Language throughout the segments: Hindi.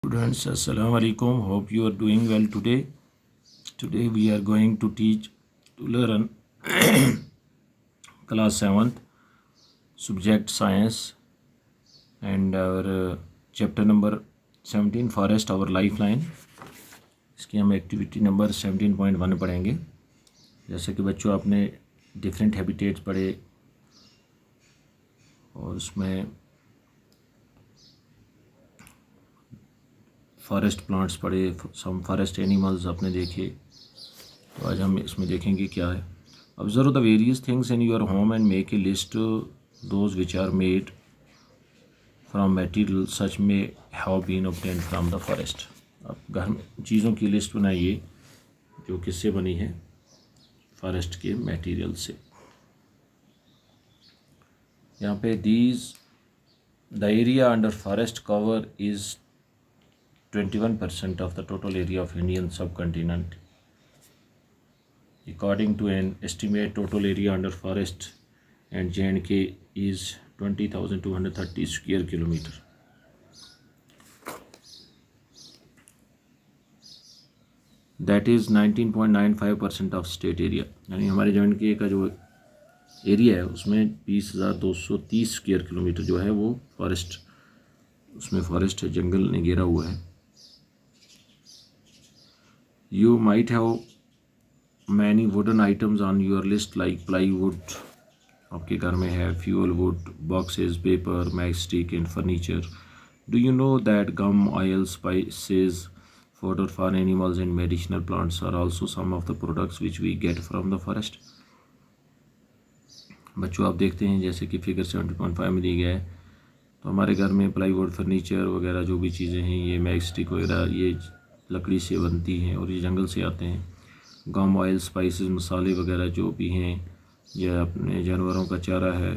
Students, assalamu alaikum. Hope you are doing well today. Today we are going to learn class 7th subject science and our chapter number 17 forest our lifeline. इसकी हम एक्टिविटी नंबर 17.1 पढ़ेंगे. जैसे कि बच्चों आपने डिफरेंट हैबिटेट्स पढ़े और उसमें फॉरेस्ट प्लांट्स पढ़े, सम फॉरेस्ट एनिमल्स आपने देखे. तो आज हम इसमें देखेंगे क्या है. Observe the various things in your home and make a list those which are made from material such में have been obtained from the forest. आप घर में चीज़ों की लिस्ट बनाइए जो किससे बनी है, फॉरेस्ट के मटेरियल से. यहाँ पे these the area under forest cover is 21% of the total area of Indian subcontinent. According to an estimate, total area under forest and J&K is 20,230 square kilometer. That is 19.95% of state area. यानी हमारे J&K का जो एरिया है उसमें 20,230 स्क्वायर किलोमीटर जो है वो फॉरेस्ट, उसमें फॉरेस्ट है, जंगल ने घेरा हुआ है. You might have many wooden items on your list like plywood. आपके घर में है fuel wood, boxes, paper, matchstick and furniture. Do you know that gum, oil, spices, fodder for animals and medicinal plants are also some of the products which we get from the forest? बच्चों आप देखते हैं जैसे कि फिगर 70.5 में दी गया है, तो हमारे घर में प्लाईवुड, फर्नीचर वगैरह जो भी चीज़ें हैं, ये मैचस्टिक वगैरह ये लकड़ी से बनती हैं और ये जंगल से आते हैं. गम, ऑयल, स्पाइसेस, मसाले वगैरह जो भी हैं, यह अपने जानवरों का चारा है.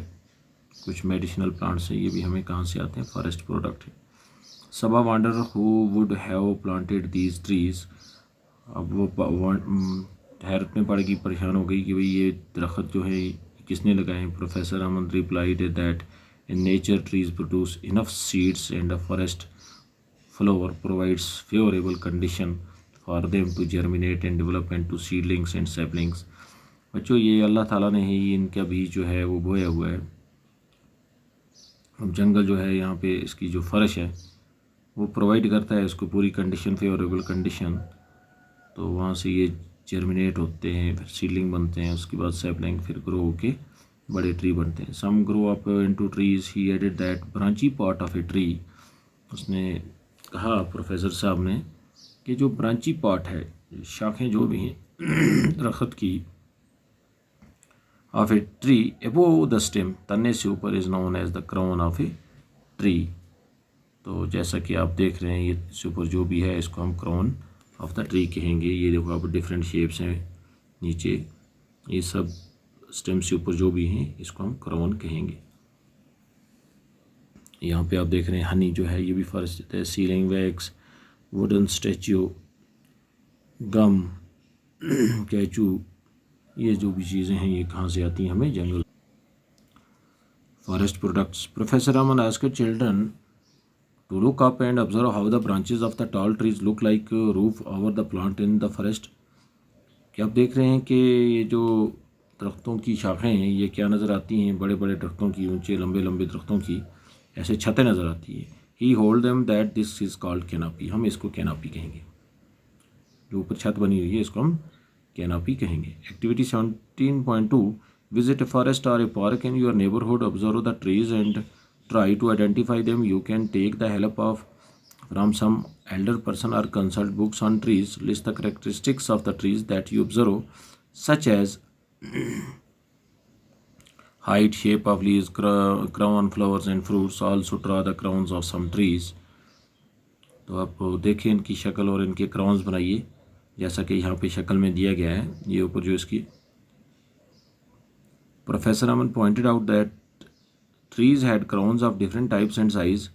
कुछ मेडिसिनल प्लांट्स हैं, ये भी हमें कहाँ से आते हैं, फॉरेस्ट प्रोडक्ट है. Saba wonder who would have planted these trees. अब वो हैरत में पड़ गई, परेशान हो गई कि भाई ये दरख्त जो है किसने लगाए हैं. Professor Aman replied that in nature trees produce enough seeds and a forest flower provides favorable condition for them to germinate and develop into seedlings and saplings. बच्चों ये अल्लाह ताला ने ही इनका बीज जो है वो बोया हुआ है. अब जंगल जो है यहाँ पे इसकी जो फर्श है वो प्रोवाइड करता है इसको पूरी कंडीशन, फेवरेबल कंडीशन. तो वहाँ से ये जर्मिनेट होते हैं, फिर सीडलिंग बनते हैं, उसके बाद सैपलिंग, फिर ग्रो होके बड़े ट्री बनते हैं. Some grow up into trees. He added that branches part of a tree. उसने कहा प्रोफेसर साहब ने कि जो ब्रांची पार्ट है, शाखें जो भी हैं दरख्त की, of a tree above the stem, तने से ऊपर, is known as the crown of a tree. तो जैसा कि आप देख रहे हैं ये इससे ऊपर जो भी है इसको हम क्राउन ऑफ द ट्री कहेंगे. ये देखो आप डिफरेंट शेप्स हैं नीचे, ये सब स्टेम से ऊपर जो भी हैं इसको हम क्राउन कहेंगे. यहाँ पे आप देख रहे हैं हनी जो है ये भी फर्स्ट देता है. सीलिंग वैक्स, वुडन स्टैचू, गम, कैचू, ये जो भी चीज़ें हैं ये कहाँ से आती हैं, हमें जंगल. Forest products. Professor Aman asked children to look up and observe how the branches of the tall trees look like roof over the plant in the forest. क्या आप देख रहे हैं कि ये जो दरख्तों की शाखें हैं ये क्या नज़र आती हैं, बड़े बड़े दरख्तों की, ऊंचे लंबे लंबे दरख्तों की ऐसे छतें नज़र आती है. He hold them that this is called canopy. हम इसको कैनापी कहेंगे. जो ऊपर छत बनी हुई है इसको हम कैनापी कहेंगे. एक्टिविटी 17.2. विजिट ए फॉरेस्ट और a park in your neighbourhood. Observe the trees and try to identify them. You can take the help of from some elder person और consult books on trees. List the characteristics of the trees that you observe such as height, shape of leaves, crown, flowers and fruits. Also draw the crowns of some trees. तो आप देखें इनकी शक्ल और इनके क्राउन्स बनाइए जैसा कि यहाँ पे शक्ल में दिया गया है. ये ऊपर जो इसकी professor Aman pointed out that trees had crowns of different types and size.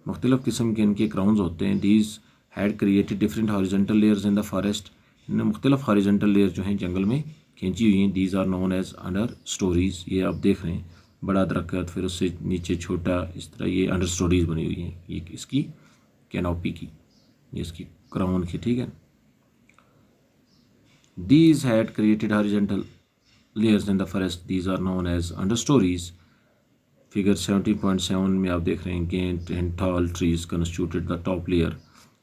मुख्तलिफ किस्म के इनके क्राउन्स होते हैं. These had created different horizontal layers in the forest. इन्हें मुख्तलिफ हॉरिजॉन्टल लेयर जो हैं जंगल में खींची हुई हैं. These are known as understories. ये आप देख रहे हैं बड़ा दरख्त, फिर उससे नीचे छोटा, इस तरह ये अंडर स्टोरीज बनी हुई हैं. ये इसकी कैनोपी की. ये इसकी क्राउन की, ठीक है। These had created horizontal layers in the forest. These are known as understories. Figure 17.7 में आप देख रहे हैं giant and tall trees constituted the top layer.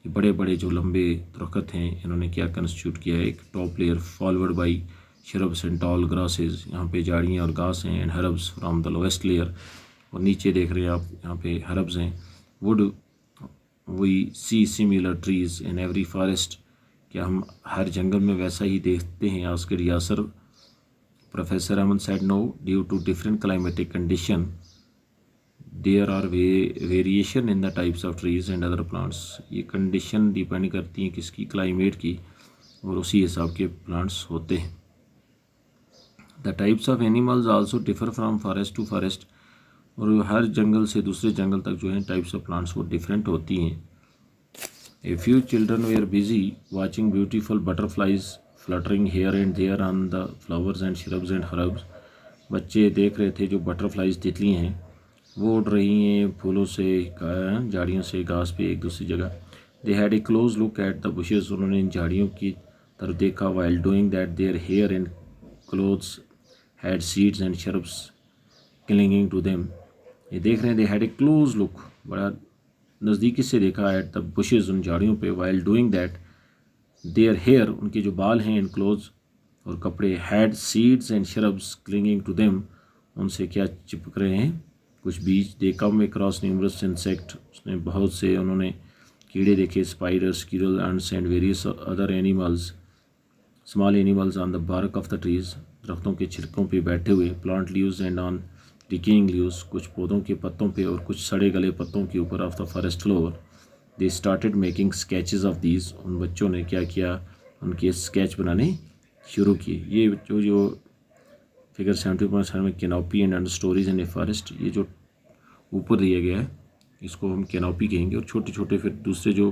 ये बड़े बड़े जो लंबे दरख्त हैं इन्होंने क्या कंस्टिट्यूट किया है, एक top layer followed by shrubs and tall grasses. यहाँ पे झाड़ियाँ और घास हैं, and herbs from the lowest layer. और नीचे देख रहे हैं आप, यहाँ पे हर्ब्स हैं। Would we see similar trees in every forest. क्या हम हर जंगल में वैसा ही देखते हैं? Asked Yasir. Professor Aman said no, due to different climatic condition there are variation in the types of trees and other plants। ये कंडीशन डिपेंड करती हैं किसकी, क्लाइमेट की, और उसी हिसाब के प्लांट्स होते हैं। The types of animals also differ from forest to forest. और हर जंगल से दूसरे जंगल तक जो है टाइप्स ऑफ प्लांट्स वो डिफरेंट होती हैं। A few children were busy watching beautiful butterflies fluttering here and there on the flowers and shrubs and herbs। बच्चे देख रहे थे जो बटरफ्लाइज तितली हैं वो उड़ रही हैं फूलों से, झाड़ियों से, घास पे एक दूसरी जगह। They had a close look at the bushes. उन्होंने इन झाड़ियों की तरफ देखा। While doing that their hair and clothes had seeds and shrubs clinging to them. ये देख रहे हैं, they had a close look, बड़ा नज़दीकी से देखा, एट द बुशेज़, उन झाड़ियों पे। While doing that their hair, उनके जो बाल हैं, इन क्लोज और कपड़े, had seeds and shrubs clinging to them, उनसे क्या चिपक रहे हैं, कुछ बीज। They come across numerous insect, उसने बहुत से उन्होंने कीड़े देखे, spiders, squirrel, ants and various other animals, small animals on the bark of the trees, दरख्तों के छिलकों पे बैठे हुए। Plant leaves and on decaying leaves, कुछ पौधों के पत्तों पे और कुछ सड़े गले पत्तों के ऊपर of the forest floor. They started making sketches of these, उन बच्चों ने क्या किया, उनके स्केच बनाने शुरू किए। ये जो फिगर 70.7 में canopy and under stories in a forest, ये जो ऊपर दिया गया है इसको हम कैनोपी कहेंगे। और छोटे छोटे फिर दूसरे जो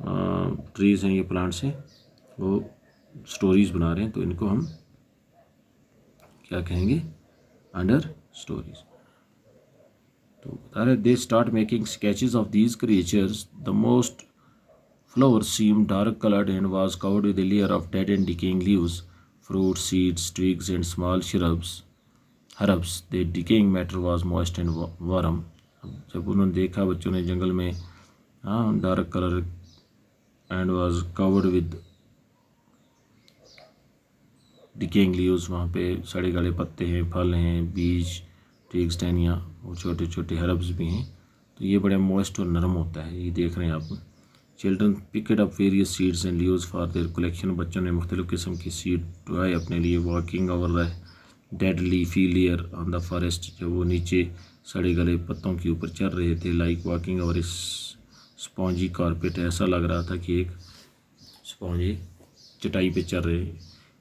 ट्रीज़ हैं, ये प्लांट्स हैं, वो स्टोरीज बना रहे हैं, तो इनको हम क्या कहेंगे, अंडर स्टोरीज। तो बता रहे, they start making sketches of these creatures. The most flower seem dark coloured and was covered with a layer of dead and decaying leaves, fruit, seeds, twigs and small herbs। The decaying matter was moist and warm। जब उन्होंने देखा, बच्चों ने, जंगल में, dark colour and was covered with decaying leaves, वहाँ पे सड़े गले पत्ते हैं, फल हैं, बीज, ट्विग्स, टहनियाँ और छोटे छोटे हर्ब्स भी हैं। तो ये बड़ा मॉइस्ट और नरम होता है, ये देख रहे हैं आप। Children picked up various seeds and leaves for their collection. बच्चों ने मुख्तलिफ़ किस्म की सीड उगाए अपने लिए। Walking over the dead leafy layer on the forest, जब वो नीचे सड़े गले पत्तों के ऊपर चल रहे थे। लाइक वॉकिंग ओवर इस स्पॉन्जी कारपेट, ऐसा लग रहा था कि एक स्पॉन्जी चटाई पे चल रहे।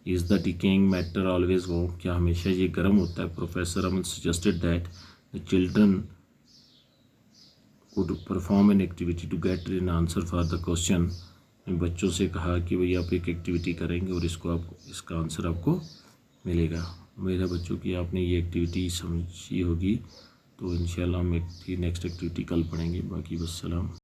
Is the decaying matter always warm, क्या हमेशा ये गर्म होता है? Professor Aman suggested that the children would perform an activity to get an answer for the question. बच्चों से कहा कि भाई आप एक एक्टिविटी करेंगे और इसका आंसर आपको मिलेगा। उम्मीद है बच्चों की आपने ये एक्टिविटी समझी होगी। तो इंशाल्लाह हम नेक्स्ट एक्टिविटी कल पढ़ेंगे। बाकी वस्सलाम।